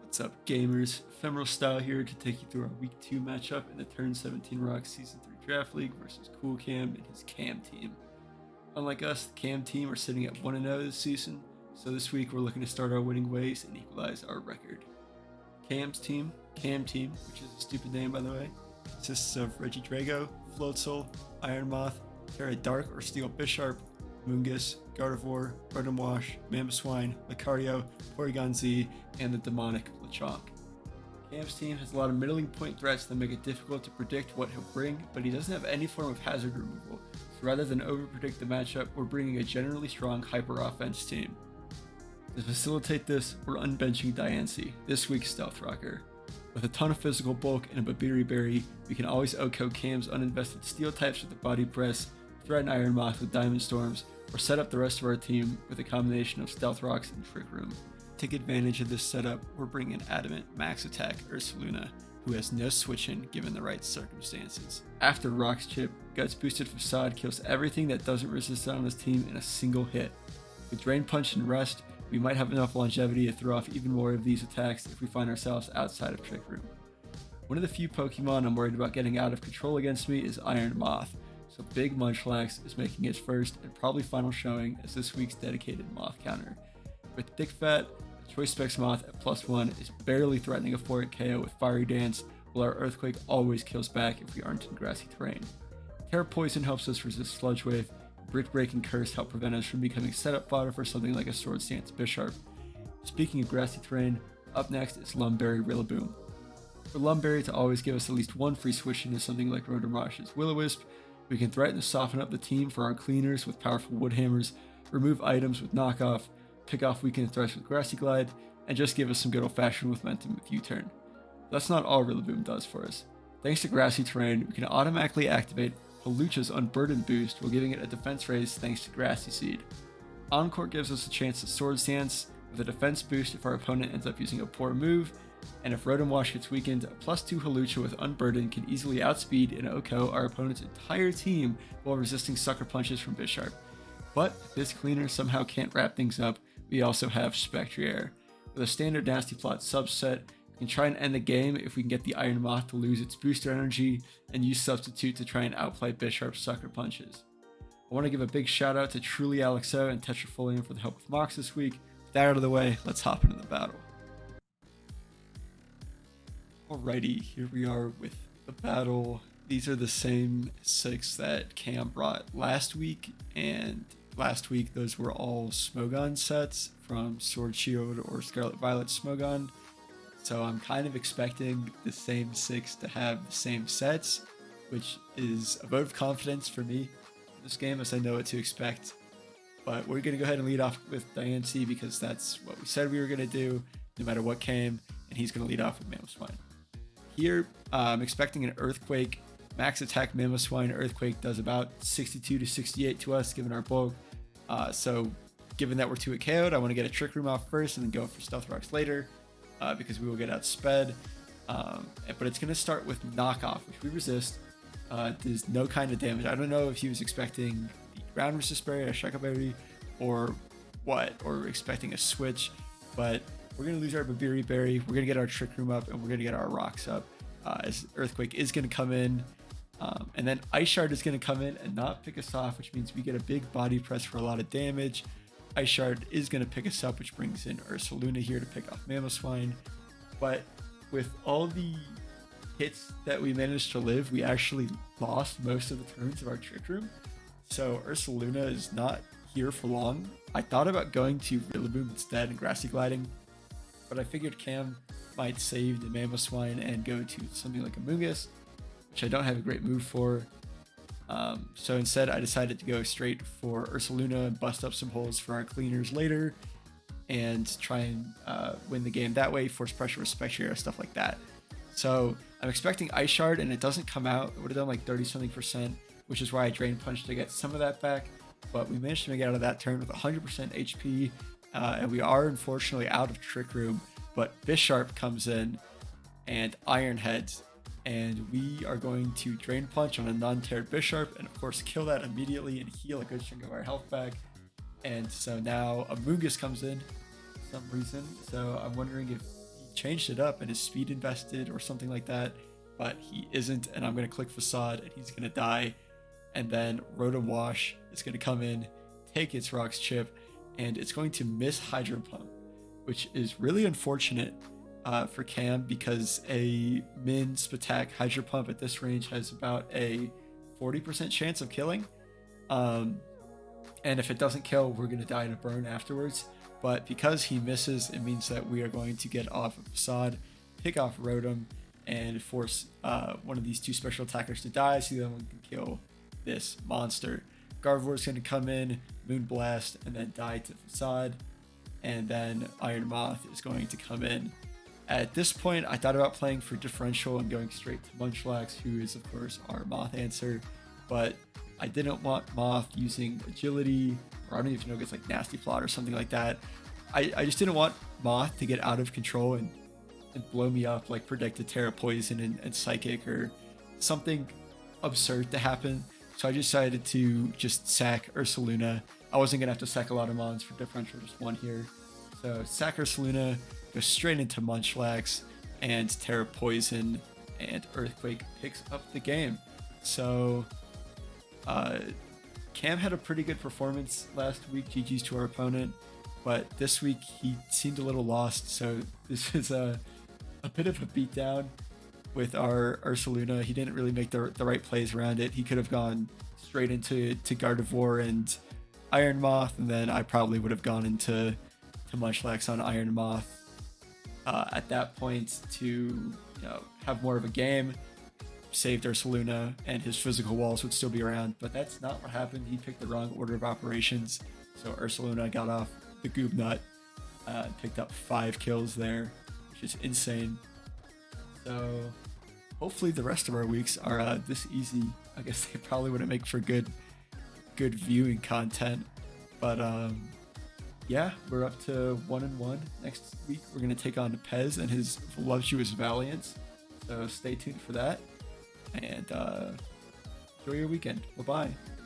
What's up, gamers? Ephemeral Style here to take you through our Week 2 matchup in the Turn 17 Rocks Season 3 Draft League versus CoolCam and his Cam team. Unlike us, the Cam team are sitting at 1-0 this season, so this week we're looking to start our winning ways and equalize our record. Cam team, which is a stupid name by the way, consists of Reggie Drago, Floatzel, Iron Moth, Terra Dark or Steel Bisharp, Mungus, Gardevoir, Rotom Wash, Mamoswine, Lucario, Porygon Z, and the demonic Lechonk. Cam's team has a lot of middling point threats that make it difficult to predict what he'll bring, but he doesn't have any form of hazard removal, so rather than overpredict the matchup, we're bringing a generally strong hyper offense team. To facilitate this, we're unbenching Diancie, this week's Stealth Rocker. With a ton of physical bulk and a Babiri Berry, we can always OHKO Cam's uninvested Steel types with the Body Press, threaten Iron Moth with Diamond Storms, or set up the rest of our team with a combination of Stealth Rocks and Trick Room. To take advantage of this setup, we're bringing Adamant Max Attack Ursaluna, who has no switch-in given the right circumstances. After Rock's Chip, Guts Boosted Facade kills everything that doesn't resist on his team in a single hit. With Drain Punch and Rest, we might have enough longevity to throw off even more of these attacks if we find ourselves outside of Trick Room. One of the few Pokemon I'm worried about getting out of control against me is Iron Moth, so Big Munchlax is making its first and probably final showing as this week's dedicated Moth counter. With Thick Fat, Choice Specs Moth at +1 is barely threatening a 4-hit KO with Fiery Dance, while our Earthquake always kills back if we aren't in grassy terrain. Terra Poison helps us resist Sludge Wave, Brick Break and Curse help prevent us from becoming setup fodder for something like a Sword Stance Bisharp. Speaking of grassy terrain, up next is Lumberry Rillaboom. For Lumberry to always give us at least one free switch into something like Rotom Rush's Will-O-Wisp, we can threaten to soften up the team for our cleaners with powerful Wood Hammers, remove items with Knockoff, pick off weakened threats with Grassy Glide, and just give us some good old-fashioned momentum with U-Turn. That's not all Rillaboom does for us. Thanks to grassy terrain, we can automatically activate Hawlucha's Unburdened boost while giving it a defense raise thanks to Grassy Seed. Encore gives us a chance to Sword Stance with a defense boost if our opponent ends up using a poor move, and if Rotom Wash gets weakened, a +2 Hawlucha with Unburdened can easily outspeed and OHKO our opponent's entire team while resisting Sucker Punches from Bisharp. But if this cleaner somehow can't wrap things up, we also have Spectrier. With a standard Nasty Plot subset, we can try and end the game if we can get the Iron Moth to lose its booster energy and use Substitute to try and outplay Bisharp's Sucker Punches. I want to give a big shout out to Truly Alexo and Tetrafolium for the help with mocks this week. With that out of the way, let's hop into the battle. Alrighty, here we are with the battle. These are the same 6 that Cam brought last week, and last week those were all Smogon sets from Sword Shield or Scarlet Violet Smogon. So I'm kind of expecting the same 6 to have the same sets, which is a vote of confidence for me in this game as I know what to expect. But we're going to go ahead and lead off with Diancie because that's what we said we were going to do no matter what came, and he's going to lead off with Mamoswine. Here, I'm expecting an Earthquake. Max Attack Mamoswine Earthquake does about 62 to 68 to us given our bulk. So given that we're 2-hit KO'd, I want to get a Trick Room off first and then go for Stealth Rocks later because we will get outsped. But it's going to start with Knockoff, which we resist. Does no kind of damage. I don't know if he was expecting the Ground Resist Berry, a Shaco Berry, or what, or expecting a switch, but we're going to lose our Babiri Berry, we're going to get our Trick Room up, and we're going to get our Rocks up as Earthquake is going to come in. And then Ice Shard is going to come in and not pick us off, which means we get a big body press for a lot of damage. Ice Shard is going to pick us up, which brings in Ursaluna here to pick off Mamoswine. But with all the hits that we managed to live, we actually lost most of the turns of our Trick Room. So Ursaluna is not here for long. I thought about going to Rillaboom instead and Grassy Gliding, but I figured Cam might save the Mamoswine and go to something like a Mungus, which I don't have a great move for. So instead I decided to go straight for Ursaluna and bust up some holes for our cleaners later and try and win the game that way, force pressure with Spectrier, stuff like that. So I'm expecting Ice Shard and it doesn't come out. It would have done like 30-something%, which is why I Drain Punch to get some of that back. But we managed to make it out of that turn with 100% HP. And we are unfortunately out of Trick Room, but Bisharp comes in and Iron Heads, and we are going to Drain Punch on a non-teared Bisharp and of course kill that immediately and heal a good chunk of our health back. And so now a Mungus comes in for some reason, so I'm wondering if he changed it up and is speed invested or something like that, but he isn't, and I'm going to click Facade and he's going to die. And then Rotom Wash is going to come in, take its Rocks Chip, and it's going to miss Hydro Pump, which is really unfortunate for Cam, because a Min Spatak Hydro Pump at this range has about a 40% chance of killing. And if it doesn't kill, we're going to die in a burn afterwards. But because he misses, it means that we are going to get off of Facade, pick off Rotom, and force one of these two special attackers to die, so the other one can kill this monster. Gardevoir is going to come in, Moon Blast, and then die to Facade. And then Iron Moth is going to come in. At this point, I thought about playing for differential and going straight to Munchlax, who is, of course, our Moth answer. But I didn't want Moth using agility, or I don't even know if it's like Nasty Plot or something like that. I just didn't want Moth to get out of control and blow me up, like Predicted Terra Poison and Psychic, or something absurd to happen. So I decided to just sack Ursaluna. I wasn't going to have to sack a lot of mons for differential, just one here. So sack Ursaluna, go straight into Munchlax, and Terra Poison and Earthquake picks up the game. So Cam had a pretty good performance last week, GG's to our opponent, but this week he seemed a little lost, so this is a bit of a beatdown with our Ursaluna. He didn't really make the right plays around it. He could have gone straight into Gardevoir and Iron Moth, and then I probably would have gone into Munchlax on Iron Moth at that point to have more of a game. Saved Ursaluna, and his physical walls would still be around, but that's not what happened. He picked the wrong order of operations, so Ursaluna got off the Goob Nut, picked up 5 kills there, which is insane. So hopefully the rest of our weeks are this easy. I guess they probably wouldn't make for good viewing content, but yeah, we're up to 1-1. Next week we're gonna take on Pez and his voluptuous Valiance, so stay tuned for that, and enjoy your weekend. Bye bye.